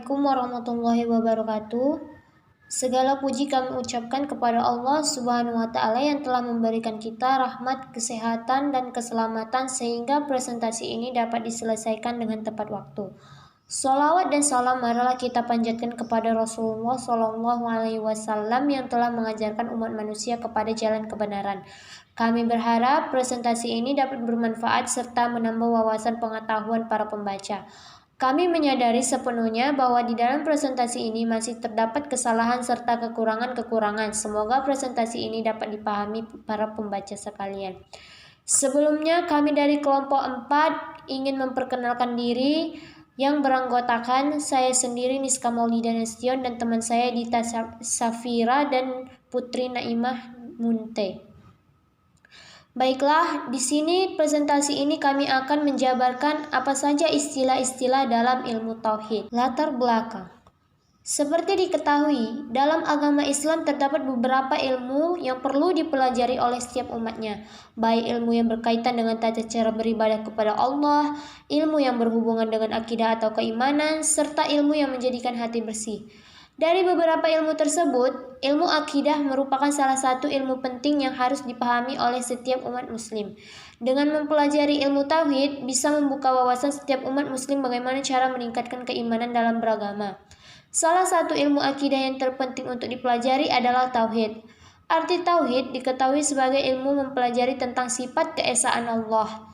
Assalamualaikum warahmatullahi wabarakatuh. Segala puji kami ucapkan kepada Allah Subhanahu wa Ta'ala yang telah memberikan kita rahmat, kesehatan, dan keselamatan sehingga presentasi ini dapat diselesaikan dengan tepat waktu. Sholawat dan salam marilah kita panjatkan kepada Rasulullah Shallallahu Alaihi Wasallam yang telah mengajarkan umat manusia kepada jalan kebenaran. Kami berharap presentasi ini dapat bermanfaat serta menambah wawasan pengetahuan para pembaca. Kami menyadari sepenuhnya bahwa di dalam presentasi ini masih terdapat kesalahan serta kekurangan-kekurangan. Semoga presentasi ini dapat dipahami para pembaca sekalian. Sebelumnya kami dari kelompok 4 ingin memperkenalkan diri yang beranggotakan saya sendiri Niska Maulida Nasution dan teman saya Dita Safira dan Putri Naimah Munte. Baiklah, di sini presentasi ini kami akan menjabarkan apa saja istilah-istilah dalam ilmu tauhid. Latar belakang. Seperti diketahui, dalam agama Islam terdapat beberapa ilmu yang perlu dipelajari oleh setiap umatnya, baik ilmu yang berkaitan dengan tata cara beribadah kepada Allah, ilmu yang berhubungan dengan akidah atau keimanan, serta ilmu yang menjadikan hati bersih. Dari beberapa ilmu tersebut, ilmu akidah merupakan salah satu ilmu penting yang harus dipahami oleh setiap umat muslim. Dengan mempelajari ilmu tauhid, bisa membuka wawasan setiap umat muslim bagaimana cara meningkatkan keimanan dalam beragama. Salah satu ilmu akidah yang terpenting untuk dipelajari adalah tauhid. Arti tauhid diketahui sebagai ilmu mempelajari tentang sifat keesaan Allah,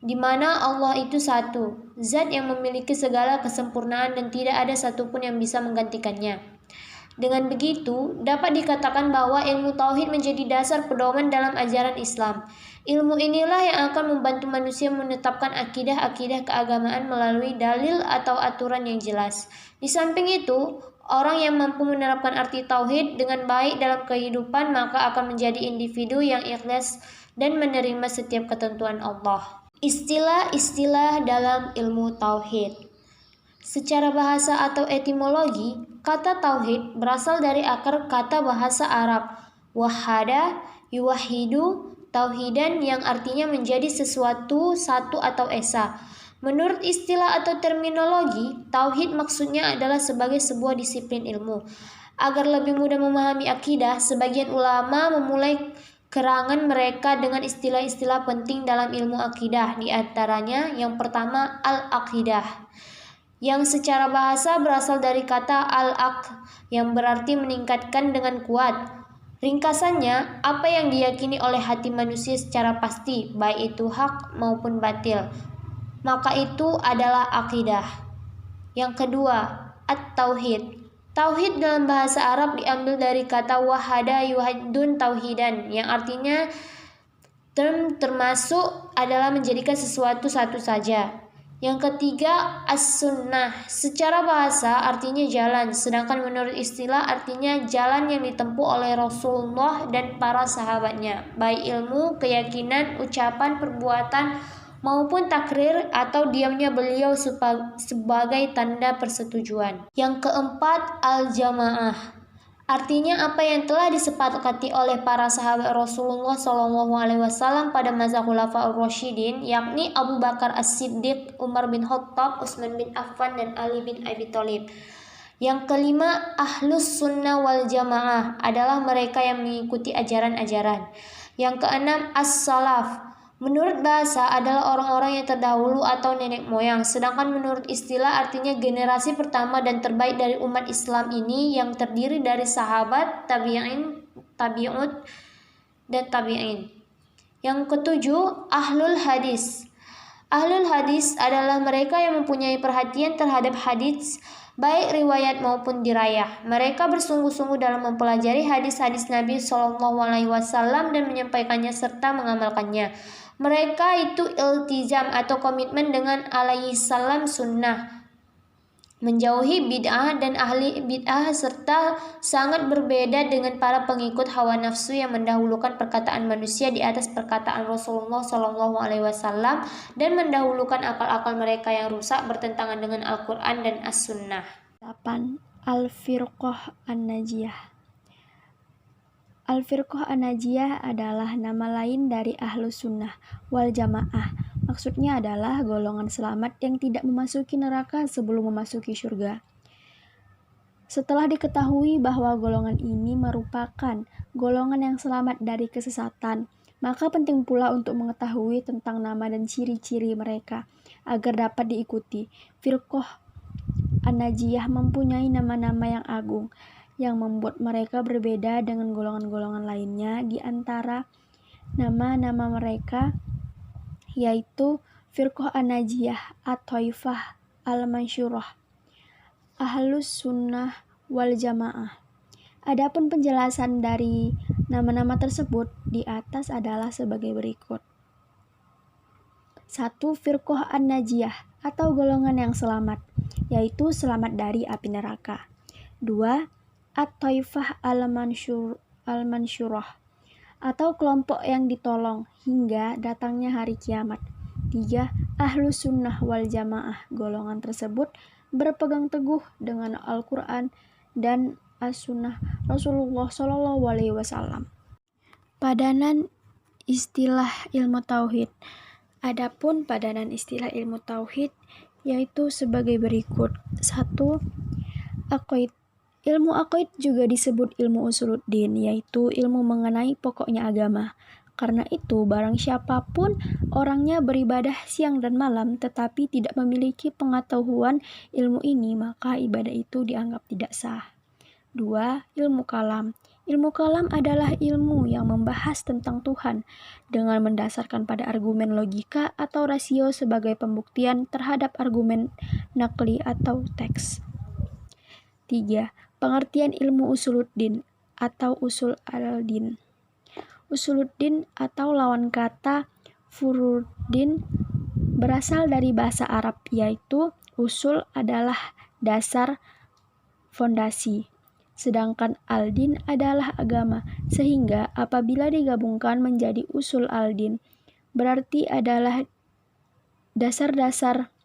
di mana Allah itu satu, zat yang memiliki segala kesempurnaan dan tidak ada satupun yang bisa menggantikannya. Dengan begitu, dapat dikatakan bahwa ilmu tauhid menjadi dasar pedoman dalam ajaran Islam. Ilmu inilah yang akan membantu manusia menetapkan akidah-akidah keagamaan melalui dalil atau aturan yang jelas. Di samping itu, orang yang mampu menerapkan arti tauhid dengan baik dalam kehidupan maka akan menjadi individu yang ikhlas dan menerima setiap ketentuan Allah. Istilah-istilah dalam ilmu tauhid. Secara bahasa atau etimologi, kata tauhid berasal dari akar kata bahasa Arab wahada, yuwahidu, tauhidan yang artinya menjadi sesuatu satu atau esa. Menurut istilah atau terminologi, tauhid maksudnya adalah sebagai sebuah disiplin ilmu. Agar lebih mudah memahami akidah, sebagian ulama memulai keterangan mereka dengan istilah-istilah penting dalam ilmu akidah, di antaranya yang pertama al-aqidah, yang secara bahasa berasal dari kata al-aq, yang berarti meningkatkan dengan kuat. Ringkasannya, apa yang diyakini oleh hati manusia secara pasti, baik itu hak maupun batil, maka itu adalah akidah. Yang kedua, at-tauhid. Tauhid dalam bahasa Arab diambil dari kata wahada yuhadun tauhidan, yang artinya termasuk adalah menjadikan sesuatu satu saja. Yang ketiga, as-sunnah. Secara bahasa artinya jalan, sedangkan menurut istilah artinya jalan yang ditempuh oleh Rasulullah dan para sahabatnya, baik ilmu, keyakinan, ucapan, perbuatan, maupun takrir atau diamnya beliau sebagai tanda persetujuan. Yang keempat, al-jamaah. Artinya apa yang telah disepakati oleh para sahabat Rasulullah SAW pada masa Khulafaur Rasyidin, yakni Abu Bakar As-Siddiq, Umar bin Khattab, Utsman bin Affan, dan Ali bin Abi Thalib. Yang kelima, ahlus sunnah wal jamaah adalah mereka yang mengikuti ajaran-ajaran. Yang keenam, as-salaf. Menurut bahasa adalah orang-orang yang terdahulu atau nenek moyang, sedangkan menurut istilah artinya generasi pertama dan terbaik dari umat Islam ini yang terdiri dari sahabat, tabi'in, tabi'ut, dan tabi'in. Yang ketujuh, ahlul hadis. Ahlul hadis adalah mereka yang mempunyai perhatian terhadap hadis, baik riwayat maupun dirayah. Mereka bersungguh-sungguh dalam mempelajari hadis-hadis Nabi SAW dan menyampaikannya serta mengamalkannya. Mereka itu iltizam atau komitmen dengan alaihi salam sunnah, menjauhi bid'ah dan ahli bid'ah, serta sangat berbeda dengan para pengikut hawa nafsu yang mendahulukan perkataan manusia di atas perkataan Rasulullah SAW dan mendahulukan akal-akal mereka yang rusak bertentangan dengan Al-Quran dan As-Sunnah. 8. Al-Firqah An-Najiyah. Al-Firqah An-Najiyah adalah nama lain dari Ahlus Sunnah wal Jamaah. Maksudnya adalah golongan selamat yang tidak memasuki neraka sebelum memasuki surga. Setelah diketahui bahwa golongan ini merupakan golongan yang selamat dari kesesatan, maka penting pula untuk mengetahui tentang nama dan ciri-ciri mereka agar dapat diikuti. Firqah An-Najiyah mempunyai nama-nama yang agung yang membuat mereka berbeda dengan golongan-golongan lainnya. Di antara nama-nama mereka yaitu Firqah An-Najiyah, At-Taifah, Al-Mansyurah, Ahlus Sunnah wal Jamaah. Adapun penjelasan dari nama-nama tersebut di atas adalah sebagai berikut. 1. Firqah An-Najiyah atau golongan yang selamat, yaitu selamat dari api neraka. 2. At-Taifah Al-Mansyurah atau kelompok yang ditolong hingga datangnya hari kiamat. 3. Ahlus Sunnah wal Jamaah. Golongan tersebut berpegang teguh dengan Al-Quran dan As-Sunnah Rasulullah SAW. Padanan istilah ilmu tauhid. Adapun padanan istilah ilmu tauhid yaitu sebagai berikut. 1. Aqaid. Ilmu aqaid juga disebut ilmu usuluddin, yaitu ilmu mengenai pokoknya agama. Karena itu, barang siapapun orangnya beribadah siang dan malam tetapi tidak memiliki pengetahuan ilmu ini, maka ibadah itu dianggap tidak sah. 2. Ilmu kalam. Ilmu kalam adalah ilmu yang membahas tentang Tuhan dengan mendasarkan pada argumen logika atau rasio sebagai pembuktian terhadap argumen nakli atau teks. 3. Pengertian ilmu usuluddin atau usul al-din. Usuluddin atau lawan kata furuddin berasal dari bahasa Arab, yaitu usul adalah dasar, fondasi, sedangkan al-din adalah agama, sehingga apabila digabungkan menjadi usul al-din, berarti adalah dasar-dasar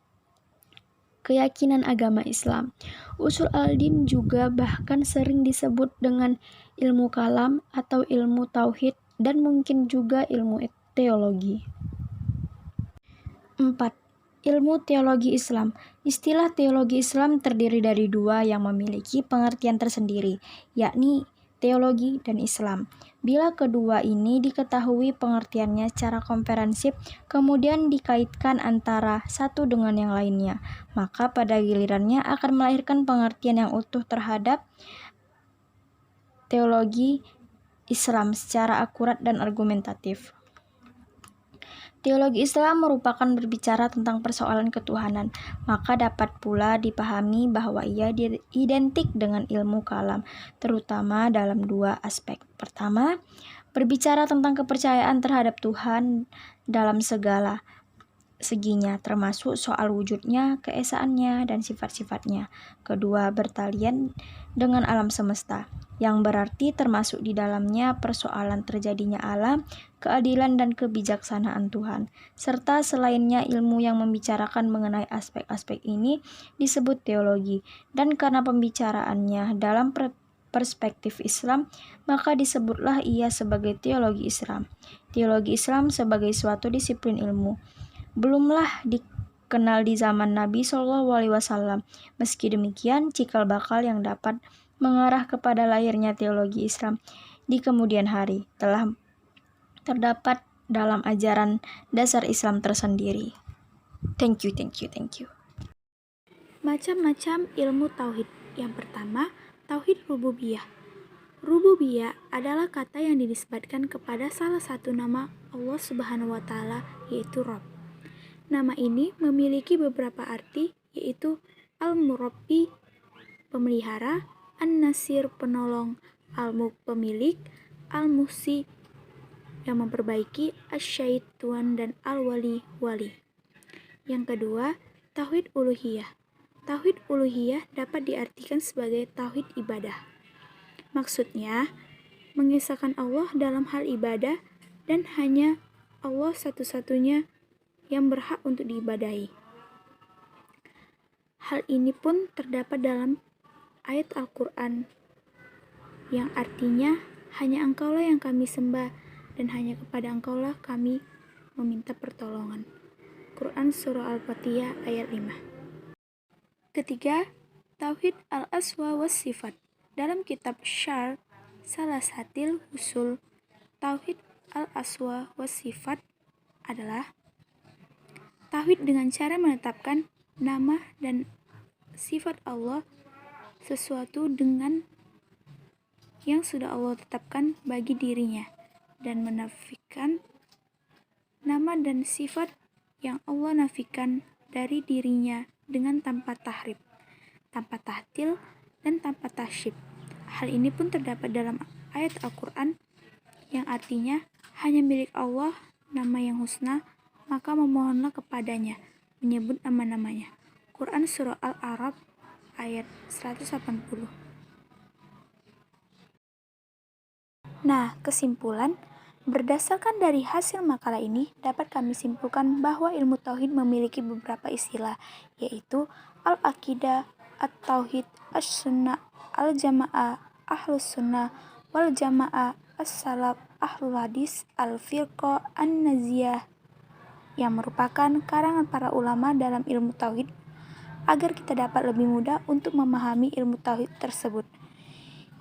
keyakinan agama Islam. Usul al-din juga bahkan sering disebut dengan ilmu kalam atau ilmu tauhid dan mungkin juga ilmu teologi. 4. Ilmu teologi Islam. Istilah teologi Islam terdiri dari dua yang memiliki pengertian tersendiri, yakni teologi dan Islam. Bila kedua ini diketahui pengertiannya secara komprehensif, kemudian dikaitkan antara satu dengan yang lainnya, maka pada gilirannya akan melahirkan pengertian yang utuh terhadap teologi Islam secara akurat dan argumentatif. Teologi Islam merupakan berbicara tentang persoalan ketuhanan, maka dapat pula dipahami bahwa ia identik dengan ilmu kalam, terutama dalam dua aspek. Pertama, berbicara tentang kepercayaan terhadap Tuhan dalam segala seginya, termasuk soal wujudnya, keesaannya, dan sifat-sifatnya. Kedua, bertalian dengan alam semesta, yang berarti termasuk di dalamnya persoalan terjadinya alam, keadilan dan kebijaksanaan Tuhan, serta selainnya ilmu yang membicarakan mengenai aspek-aspek ini disebut teologi, dan karena pembicaraannya dalam perspektif Islam, maka disebutlah ia sebagai teologi Islam. Teologi Islam sebagai suatu disiplin ilmu belumlah dikenal di zaman Nabi SAW. Meski demikian, cikal bakal yang dapat mengarah kepada lahirnya teologi Islam di kemudian hari telah terdapat dalam ajaran dasar Islam tersendiri. Thank you. Macam-macam ilmu tauhid. Yang pertama, tauhid rububiyah. Rububiyah adalah kata yang dinisbatkan kepada salah satu nama Allah Subhanahu wa taala, yaitu Rabb. Nama ini memiliki beberapa arti, yaitu Al-Murabbi, pemelihara, An-Nasir, penolong, Al-Mulk, pemilik, Al-Muhsi, yang memperbaiki, Asy-Syahid, Tuhan, dan Al-Wali, wali. Yang kedua, tauhid uluhiyah. Tauhid uluhiyah dapat diartikan sebagai tauhid ibadah. Maksudnya, mengesahkan Allah dalam hal ibadah dan hanya Allah satu-satunya yang berhak untuk diibadahi. Hal ini pun terdapat dalam ayat Al-Quran yang artinya hanya Engkaulah yang kami sembah dan hanya kepada Engkaulah kami meminta pertolongan. Quran Surah Al-Fatihah ayat 5. Ketiga, Tauhid al-asma was sifat. Dalam kitab Syarh Salasatil Usul, Tauhid al-asma was sifat adalah tauhid dengan cara menetapkan nama dan sifat Allah sesuatu dengan yang sudah Allah tetapkan bagi dirinya dan menafikan nama dan sifat yang Allah nafikan dari dirinya dengan tanpa tahrif, tanpa tahtil, dan tanpa tasyib. Hal ini pun terdapat dalam ayat Al-Quran yang artinya hanya milik Allah nama yang husna, maka memohonlah kepadanya, menyebut nama-namanya. Quran Surah Al-A'raf ayat 180. Nah, kesimpulan, berdasarkan dari hasil makalah ini, dapat kami simpulkan bahwa ilmu tauhid memiliki beberapa istilah, yaitu al-aqidah, at-tauhid, as-sunnah, al-jamaah, ahlus sunnah, wal jamaah, as-salaf, ahlul hadis, al-firqah, an-naziyah, yang merupakan karangan para ulama dalam ilmu tauhid, agar kita dapat lebih mudah untuk memahami ilmu tauhid tersebut.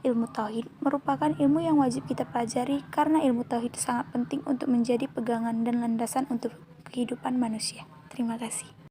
Ilmu tauhid merupakan ilmu yang wajib kita pelajari karena ilmu tauhid sangat penting untuk menjadi pegangan dan landasan untuk kehidupan manusia. Terima kasih.